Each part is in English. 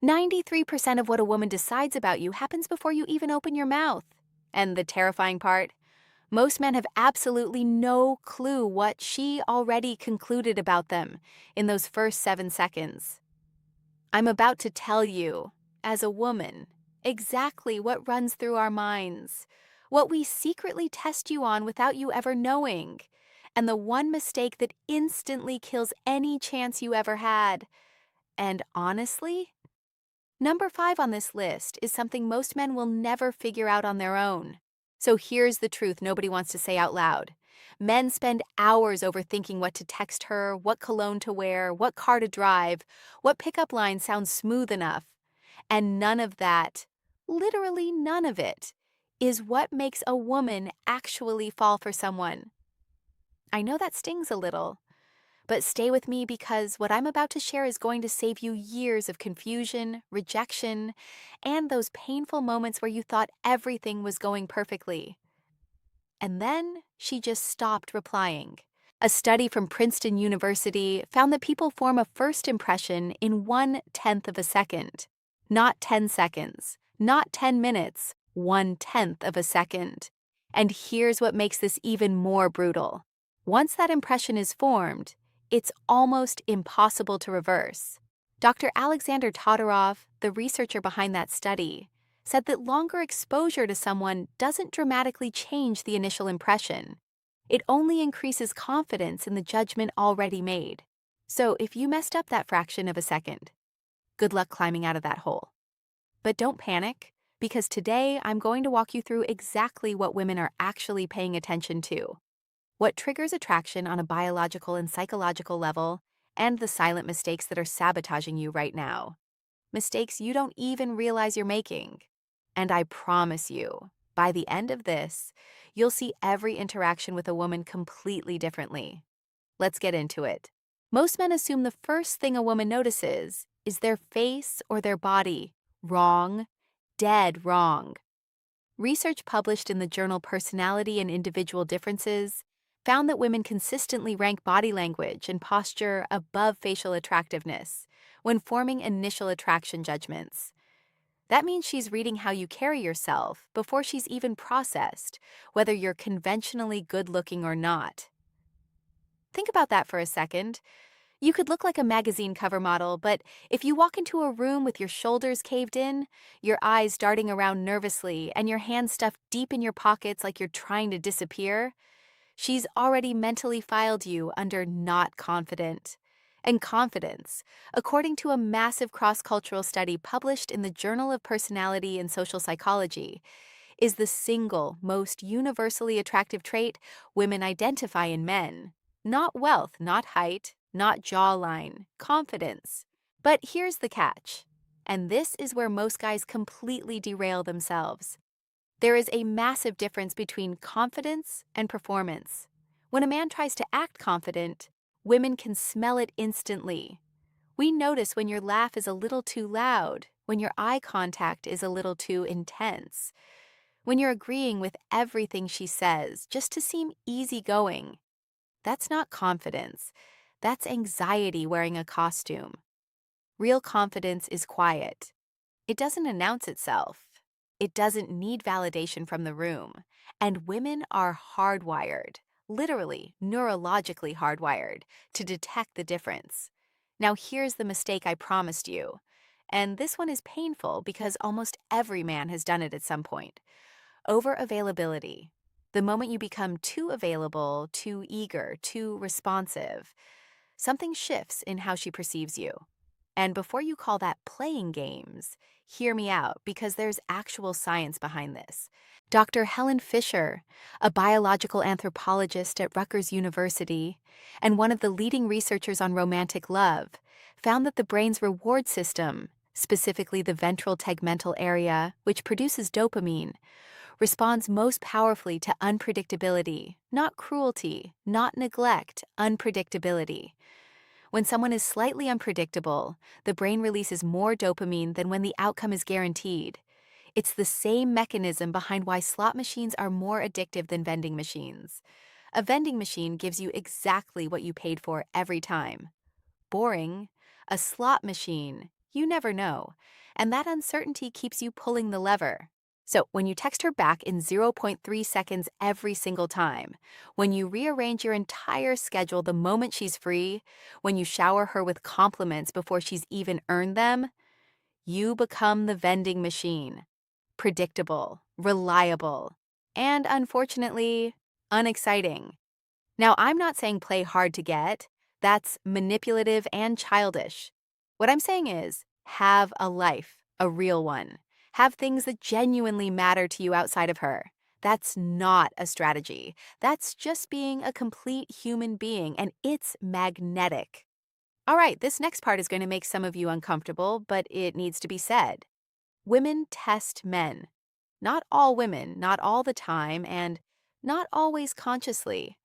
93% of what a woman decides about you happens before you even open your mouth. And the terrifying part? Most men have absolutely no clue what she already concluded about them in those first 7 seconds. I'm about to tell you, as a woman, exactly what runs through our minds, what we secretly test you on without you ever knowing, and the one mistake that instantly kills any chance you ever had. And honestly, number 5 on this list is something most men will never figure out on their own. So here's the truth nobody wants to say out loud. Men spend hours overthinking what to text her, what cologne to wear, what car to drive, what pickup line sounds smooth enough. And none of that, literally none of it, is what makes a woman actually fall for someone. I know that stings a little, but stay with me because what I'm about to share is going to save you years of confusion, rejection, and those painful moments where you thought everything was going perfectly. And then she just stopped replying. A study from Princeton University found that people form a first impression in 1/10 of a second. Not 10 seconds, not 10 minutes, 1/10 of a second. And here's what makes this even more brutal. Once that impression is formed, it's almost impossible to reverse. Dr. Alexander Todorov, the researcher behind that study, said that longer exposure to someone doesn't dramatically change the initial impression. It only increases confidence in the judgment already made. So if you messed up that fraction of a second, good luck climbing out of that hole. But don't panic, because today I'm going to walk you through exactly what women are actually paying attention to, what triggers attraction on a biological and psychological level, and the silent mistakes that are sabotaging you right now. Mistakes you don't even realize you're making. And I promise you, by the end of this, you'll see every interaction with a woman completely differently. Let's get into it. Most men assume the first thing a woman notices is their face or their body. Wrong. Dead wrong. Research published in the journal Personality and Individual Differences found that women consistently rank body language and posture above facial attractiveness when forming initial attraction judgments. That means she's reading how you carry yourself before she's even processed whether you're conventionally good-looking or not. Think about that for a second. You could look like a magazine cover model, but if you walk into a room with your shoulders caved in, your eyes darting around nervously, and your hands stuffed deep in your pockets like you're trying to disappear, she's already mentally filed you under not confident. And confidence, according to a massive cross-cultural study published in the Journal of Personality and Social Psychology, is the single most universally attractive trait women identify in men. Not wealth, not height, not jawline, confidence. But here's the catch, and this is where most guys completely derail themselves. There is a massive difference between confidence and performance. When a man tries to act confident, women can smell it instantly. We notice when your laugh is a little too loud, when your eye contact is a little too intense, when you're agreeing with everything she says just to seem easygoing. That's not confidence. That's anxiety wearing a costume. Real confidence is quiet. It doesn't announce itself. It doesn't need validation from the room. And women are hardwired, literally neurologically hardwired, to detect the difference. Now here's the mistake I promised you. And this one is painful because almost every man has done it at some point. Over-availability. The moment you become too available, too eager, too responsive, something shifts in how she perceives you. And before you call that playing games, hear me out because there's actual science behind this. Dr. Helen Fisher, a biological anthropologist at Rutgers University and one of the leading researchers on romantic love, found that the brain's reward system, specifically the ventral tegmental area, which produces dopamine, responds most powerfully to unpredictability, not cruelty, not neglect, unpredictability. When someone is slightly unpredictable, the brain releases more dopamine than when the outcome is guaranteed. It's the same mechanism behind why slot machines are more addictive than vending machines. A vending machine gives you exactly what you paid for every time. Boring. A slot machine, You never know, and that uncertainty keeps you pulling the lever. So, when you text her back in zero point 0.3 seconds every single time, when you rearrange your entire schedule the moment she's free, when you shower her with compliments before she's even earned them, you become the vending machine. Predictable, reliable, and unfortunately, unexciting. Now, I'm not saying play hard to get. That's manipulative and childish. What I'm saying is have a life, a real one. Have things that genuinely matter to you outside of her. That's not a strategy. That's just being a complete human being, and it's magnetic. All right, this next part is going to make some of you uncomfortable, but it needs to be said. Women test men. Not all women, not all the time, and not always consciously.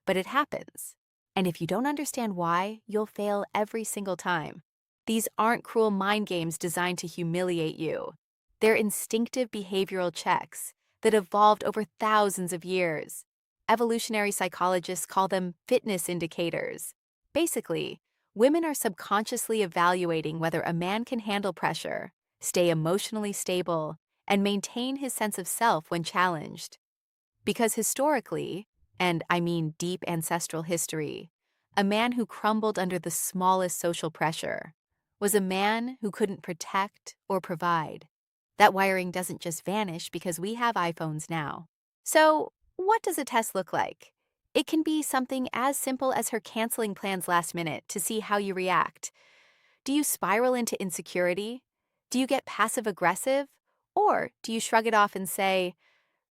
But it happens. And if you don't understand why, you'll fail every single time. These aren't cruel mind games designed to humiliate you. They're instinctive behavioral checks that evolved over thousands of years. Evolutionary psychologists call them fitness indicators. Basically, women are subconsciously evaluating whether a man can handle pressure, stay emotionally stable, and maintain his sense of self when challenged. Because historically, and I mean deep ancestral history, a man who crumbled under the smallest social pressure was a man who couldn't protect or provide. That wiring doesn't just vanish because we have iPhones now. So, what does a test look like? It can be something as simple as her canceling plans last minute to see how you react. Do you spiral into insecurity? Do you get passive aggressive? Or do you shrug it off and say,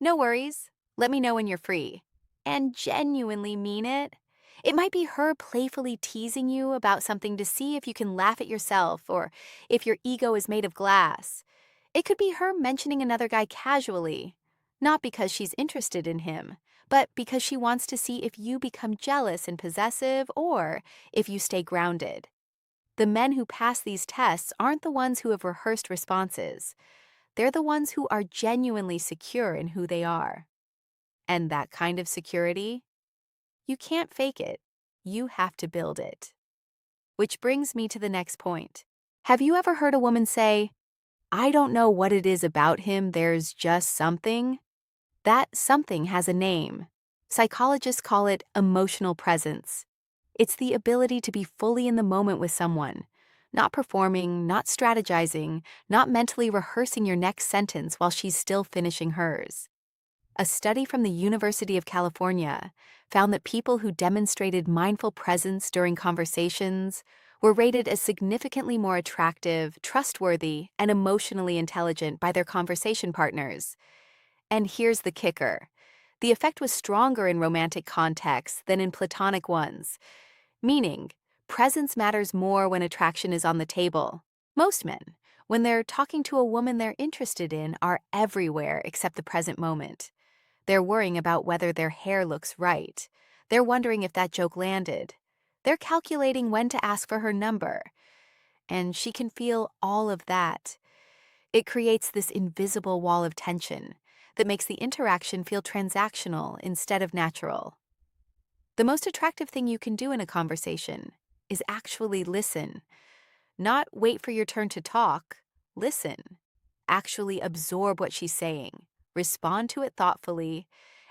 no worries, let me know when you're free, and genuinely mean it? It might be her playfully teasing you about something to see if you can laugh at yourself or if your ego is made of glass. It could be her mentioning another guy casually, not because she's interested in him, but because she wants to see if you become jealous and possessive or if you stay grounded. The men who pass these tests aren't the ones who have rehearsed responses. They're the ones who are genuinely secure in who they are. And that kind of security, you can't fake it. You have to build it. Which brings me to the next point. Have you ever heard a woman say, I don't know what it is about him, there's just something? That something has a name. Psychologists call it emotional presence. It's the ability to be fully in the moment with someone, not performing, not strategizing, not mentally rehearsing your next sentence while she's still finishing hers. A study from the University of California found that people who demonstrated mindful presence during conversations were rated as significantly more attractive, trustworthy, and emotionally intelligent by their conversation partners. And here's the kicker. The effect was stronger in romantic contexts than in platonic ones, meaning presence matters more when attraction is on the table. Most men, when they're talking to a woman they're interested in, are everywhere except the present moment. They're worrying about whether their hair looks right. They're wondering if that joke landed. They're calculating when to ask for her number. And she can feel all of that. It creates this invisible wall of tension that makes the interaction feel transactional instead of natural. The most attractive thing you can do in a conversation is actually listen. Not wait for your turn to talk. Listen. Actually absorb what she's saying. Respond to it thoughtfully,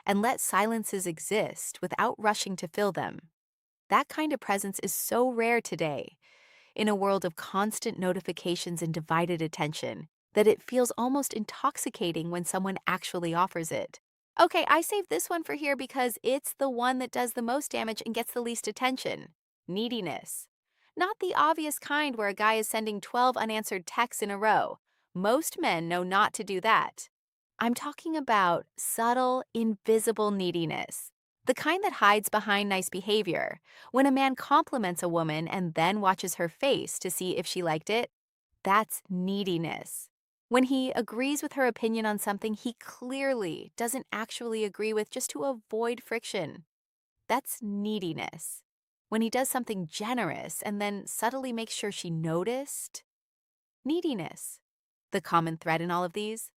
and let silences exist without rushing to fill them. That kind of presence is so rare today, in a world of constant notifications and divided attention, that it feels almost intoxicating when someone actually offers it. Okay, I saved this one for here because it's the one that does the most damage and gets the least attention. Neediness. Not the obvious kind where a guy is sending 12 unanswered texts in a row. Most men know not to do that. I'm talking about subtle, invisible neediness. The kind that hides behind nice behavior. When a man compliments a woman and then watches her face to see if she liked it, that's neediness. When he agrees with her opinion on something he clearly doesn't actually agree with just to avoid friction, that's neediness. When he does something generous and then subtly makes sure she noticed, neediness. The common thread in all of these?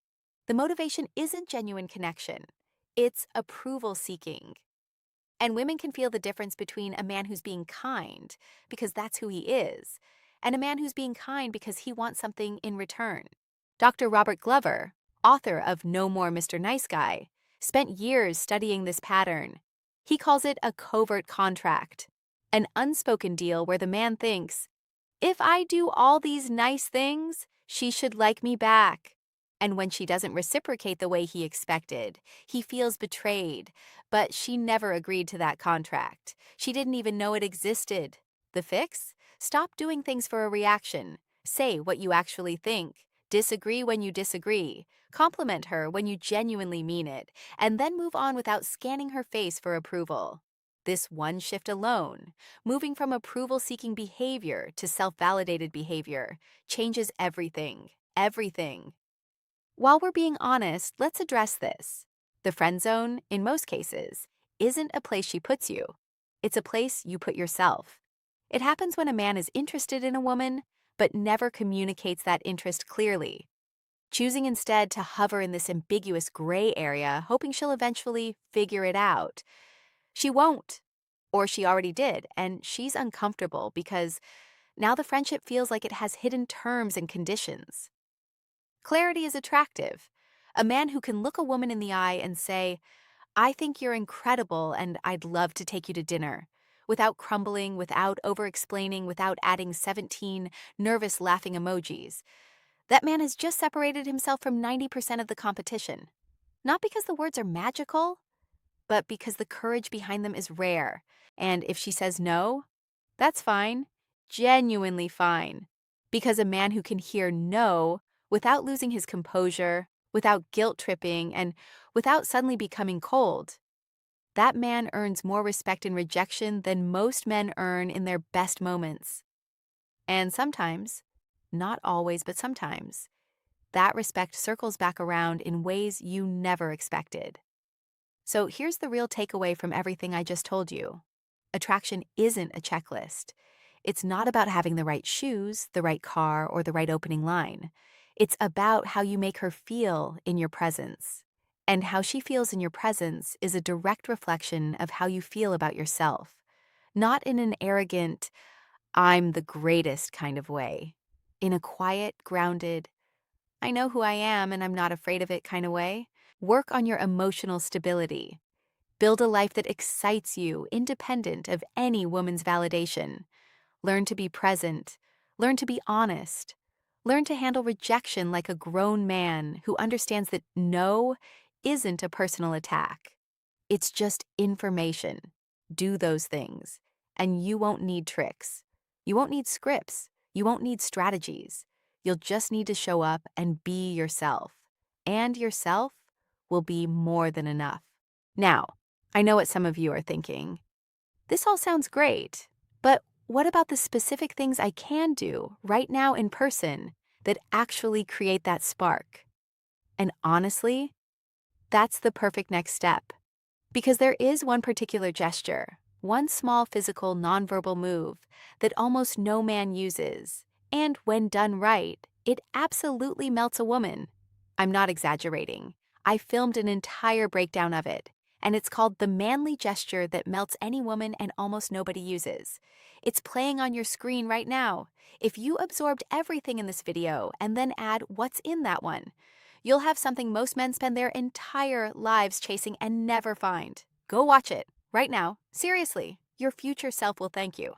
The motivation isn't genuine connection. It's approval seeking. And women can feel the difference between a man who's being kind, because that's who he is, and a man who's being kind because he wants something in return. Dr. Robert Glover, author of No More Mr. Nice Guy, spent years studying this pattern. He calls it a covert contract, an unspoken deal where the man thinks, if I do all these nice things, she should like me back. And when she doesn't reciprocate the way he expected, he feels betrayed. But she never agreed to that contract. She didn't even know it existed. The fix? Stop doing things for a reaction. Say what you actually think. Disagree when you disagree. Compliment her when you genuinely mean it. And then move on without scanning her face for approval. This one shift alone, moving from approval-seeking behavior to self-validated behavior, changes everything. Everything. While we're being honest, let's address this. The friend zone, in most cases, isn't a place she puts you. It's a place you put yourself. It happens when a man is interested in a woman, but never communicates that interest clearly, choosing instead to hover in this ambiguous gray area, hoping she'll eventually figure it out. She won't, or she already did, and she's uncomfortable because now the friendship feels like it has hidden terms and conditions. Clarity is attractive. A man who can look a woman in the eye and say, I think you're incredible and I'd love to take you to dinner, without crumbling, without over-explaining, without adding 17 nervous laughing emojis. That man has just separated himself from 90% of the competition. Not because the words are magical, but because the courage behind them is rare. And if she says no, that's fine, genuinely fine. Because a man who can hear no without losing his composure, without guilt-tripping, and without suddenly becoming cold, that man earns more respect in rejection than most men earn in their best moments. And sometimes, not always, but sometimes, that respect circles back around in ways you never expected. So here's the real takeaway from everything I just told you. Attraction isn't a checklist. It's not about having the right shoes, the right car, or the right opening line. It's about how you make her feel in your presence. And how she feels in your presence is a direct reflection of how you feel about yourself. Not in an arrogant, I'm the greatest kind of way. In a quiet, grounded, I know who I am and I'm not afraid of it kind of way. Work on your emotional stability. Build a life that excites you, independent of any woman's validation. Learn to be present. Learn to be honest. Learn to handle rejection like a grown man who understands that no isn't a personal attack. It's just information. Do those things, and you won't need tricks. You won't need scripts. You won't need strategies. You'll just need to show up and be yourself. And yourself will be more than enough. Now, I know what some of you are thinking. This all sounds great, but what about the specific things I can do right now in person that actually create that spark? And honestly, that's the perfect next step. Because there is one particular gesture, one small physical nonverbal move that almost no man uses. And when done right, it absolutely melts a woman. I'm not exaggerating. I filmed an entire breakdown of it, and it's called the manly gesture that melts any woman and almost nobody uses. It's playing on your screen right now. If you absorbed everything in this video and then add what's in that one, you'll have something most men spend their entire lives chasing and never find. Go watch it right now. Seriously, your future self will thank you.